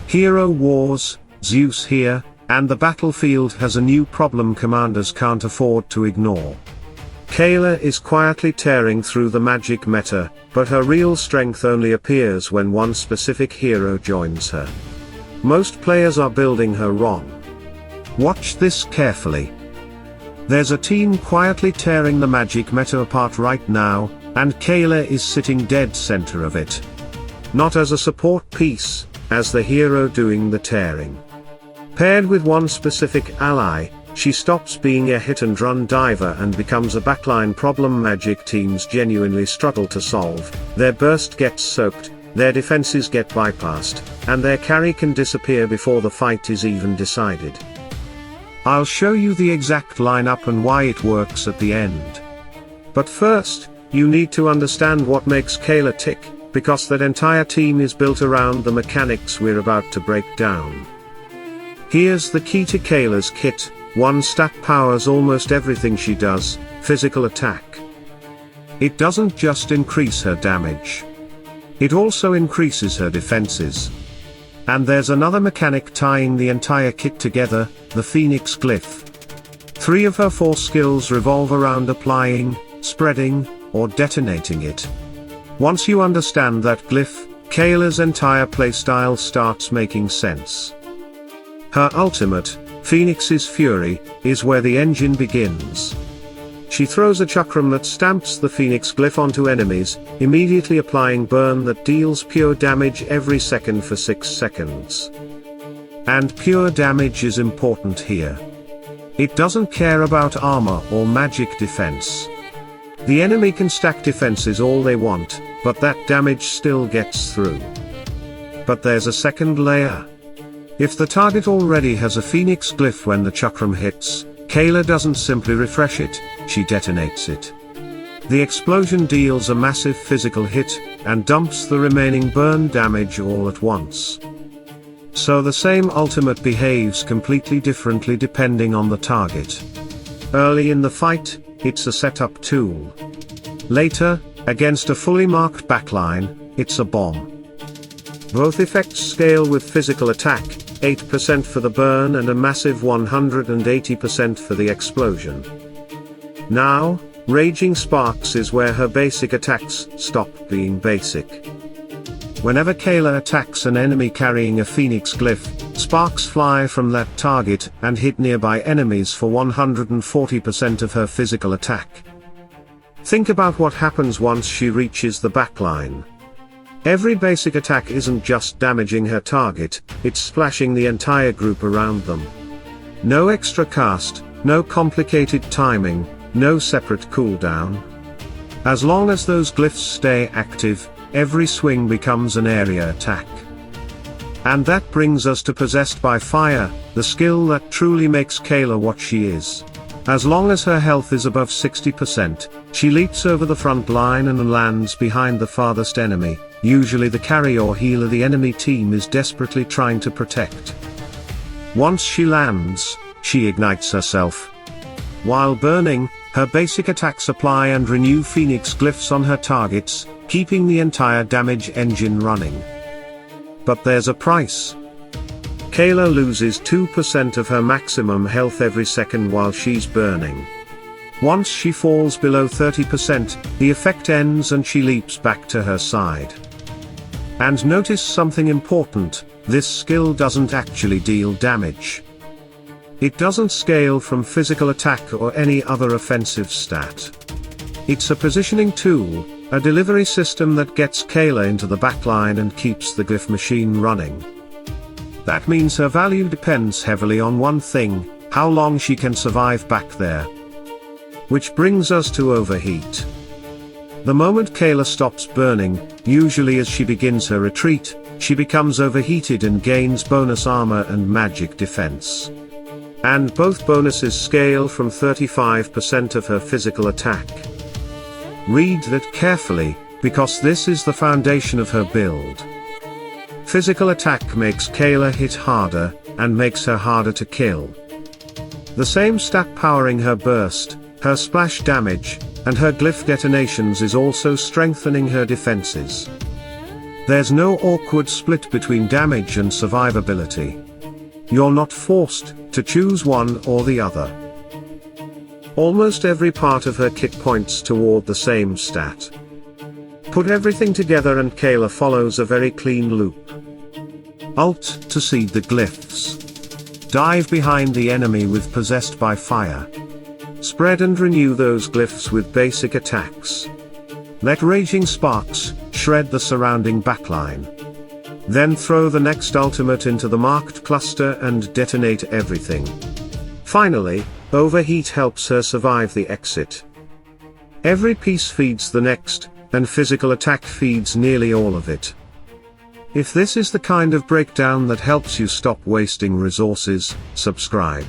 Hero Wars, Zeus here, and the battlefield has a new problem commanders can't afford to ignore. Kayla is quietly tearing through the magic meta, but her real strength only appears when one specific hero joins her. Most players are building her wrong. Watch this carefully. There's a team quietly tearing the magic meta apart right now, and Kayla is sitting dead center of it. Not as a support piece, as the hero doing the tearing. Paired with one specific ally, she stops being a hit-and-run diver and becomes a backline problem magic teams genuinely struggle to solve. Their burst gets soaked, their defenses get bypassed, and their carry can disappear before the fight is even decided. I'll show you the exact lineup and why it works at the end. But first, you need to understand what makes Kayla tick, because that entire team is built around the mechanics we're about to break down. Here's the key to Kayla's kit. One stat powers almost everything she does: physical attack. It doesn't just increase her damage. It also increases her defenses. And there's another mechanic tying the entire kit together, the Phoenix Glyph. 3 of her 4 skills revolve around applying, spreading, or detonating it. Once you understand that glyph, Kayla's entire playstyle starts making sense. Her ultimate, Phoenix's Fury, is where the engine begins. She throws a chakram that stamps the Phoenix Glyph onto enemies, immediately applying burn that deals pure damage every second for 6 seconds. And pure damage is important here. It doesn't care about armor or magic defense. The enemy can stack defenses all they want, but that damage still gets through. But there's a second layer. If the target already has a Phoenix Glyph when the chakram hits, Kayla doesn't simply refresh it, she detonates it. The explosion deals a massive physical hit, and dumps the remaining burn damage all at once. So the same ultimate behaves completely differently depending on the target. Early in the fight, it's a setup tool. Later, against a fully marked backline, it's a bomb. Both effects scale with physical attack, 8% for the burn and a massive 180% for the explosion. Now, Raging Sparks is where her basic attacks stop being basic. Whenever Kayla attacks an enemy carrying a Phoenix Glyph, sparks fly from that target and hit nearby enemies for 140% of her physical attack. Think about what happens once she reaches the backline. Every basic attack isn't just damaging her target, it's splashing the entire group around them. No extra cast, no complicated timing, no separate cooldown. As long as those glyphs stay active, every swing becomes an area attack. And that brings us to Possessed by Fire, the skill that truly makes Kayla what she is. As long as her health is above 60%, she leaps over the front line and lands behind the farthest enemy, usually the carry or healer the enemy team is desperately trying to protect. Once she lands, she ignites herself. While burning, her basic attacks apply and renew Phoenix Glyphs on her targets, keeping the entire damage engine running. But there's a price. Kayla loses 2% of her maximum health every second while she's burning. Once she falls below 30%, the effect ends and she leaps back to her side. And notice something important, this skill doesn't actually deal damage. It doesn't scale from physical attack or any other offensive stat. It's a positioning tool, a delivery system that gets Kayla into the backline and keeps the glyph machine running. That means her value depends heavily on one thing, how long she can survive back there. Which brings us to overheat. The moment Kayla stops burning, usually as she begins her retreat, she becomes overheated and gains bonus armor and magic defense. And both bonuses scale from 35% of her physical attack. Read that carefully, because this is the foundation of her build. Physical attack makes Kayla hit harder, and makes her harder to kill. The same stat powering her burst, her splash damage, and her glyph detonations is also strengthening her defenses. There's no awkward split between damage and survivability. You're not forced to choose one or the other. Almost every part of her kit points toward the same stat. Put everything together and Kayla follows a very clean loop. Alt to seed the glyphs. Dive behind the enemy with Possessed by Fire. Spread and renew those glyphs with basic attacks. Let Raging Sparks shred the surrounding backline. Then throw the next ultimate into the marked cluster and detonate everything. Finally, Overheat helps her survive the exit. Every piece feeds the next, and physical attack feeds nearly all of it. If this is the kind of breakdown that helps you stop wasting resources, subscribe.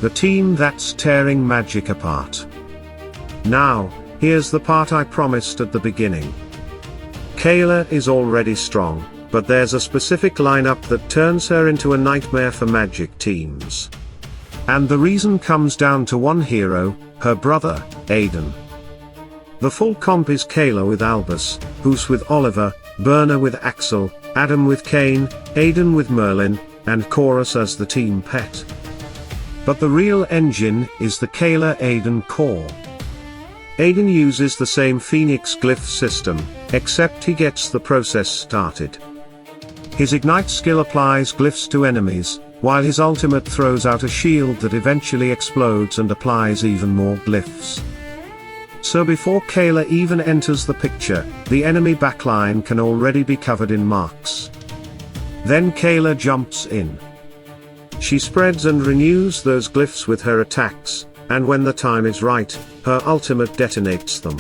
The team that's tearing magic apart. Now, here's the part I promised at the beginning. Kayla is already strong, but there's a specific lineup that turns her into a nightmare for magic teams. And the reason comes down to one hero, her brother, Aidan. The full comp is Kayla with Albus, Hoos with Oliver, Burner with Axel, Adam with Cain, Aidan with Merlin, and Chorus as the team pet. But the real engine is the Kayla-Aidan core. Aidan uses the same Phoenix Glyph system, except he gets the process started. His Ignite skill applies glyphs to enemies, while his ultimate throws out a shield that eventually explodes and applies even more glyphs. So before Kayla even enters the picture, the enemy backline can already be covered in marks. Then Kayla jumps in. She spreads and renews those glyphs with her attacks, and when the time is right, her ultimate detonates them.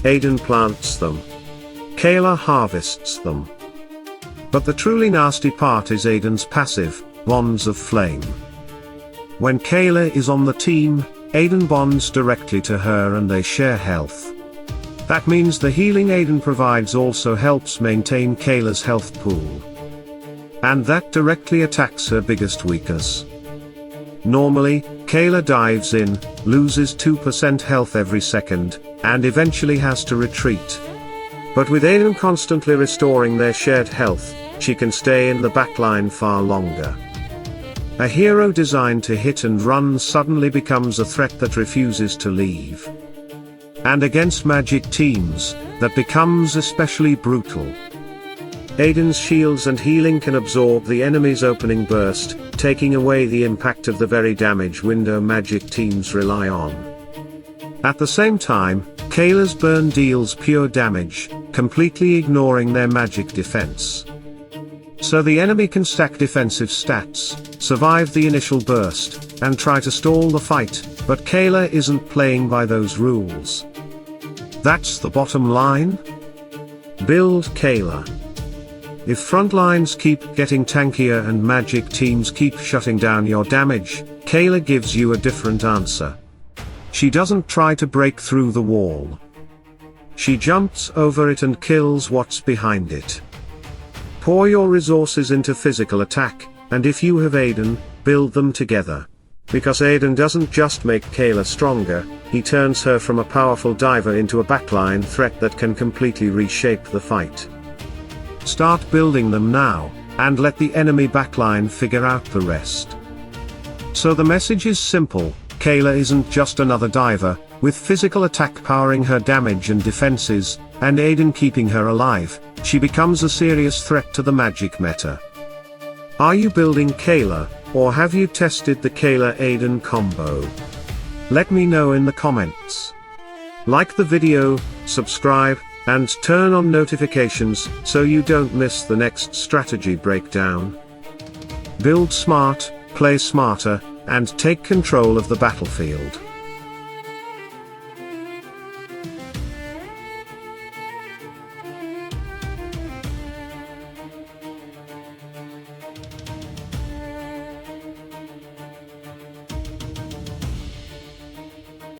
Aidan plants them. Kayla harvests them. But the truly nasty part is Aidan's passive, Bonds of Flame. When Kayla is on the team, Aidan bonds directly to her and they share health. That means the healing Aidan provides also helps maintain Kayla's health pool. And that directly attacks her biggest weakness. Normally, Kayla dives in, loses 2% health every second, and eventually has to retreat. But with Aidan constantly restoring their shared health, she can stay in the backline far longer. A hero designed to hit and run suddenly becomes a threat that refuses to leave. And against magic teams, that becomes especially brutal. Aidan's shields and healing can absorb the enemy's opening burst, taking away the impact of the very damage window magic teams rely on. At the same time, Kayla's burn deals pure damage, completely ignoring their magic defense. So the enemy can stack defensive stats, survive the initial burst, and try to stall the fight, but Kayla isn't playing by those rules. That's the bottom line? Build Kayla. If front lines keep getting tankier and magic teams keep shutting down your damage, Kayla gives you a different answer. She doesn't try to break through the wall. She jumps over it and kills what's behind it. Pour your resources into physical attack, and if you have Aidan, build them together. Because Aidan doesn't just make Kayla stronger, he turns her from a powerful diver into a backline threat that can completely reshape the fight. Start building them now, and let the enemy backline figure out the rest. So the message is simple, Kayla isn't just another diver, with physical attack powering her damage and defenses, and Aidan keeping her alive, she becomes a serious threat to the magic meta. Are you building Kayla, or have you tested the Kayla-Aidan combo? Let me know in the comments. Like the video, subscribe, and turn on notifications so you don't miss the next strategy breakdown. Build smart, play smarter, and take control of the battlefield.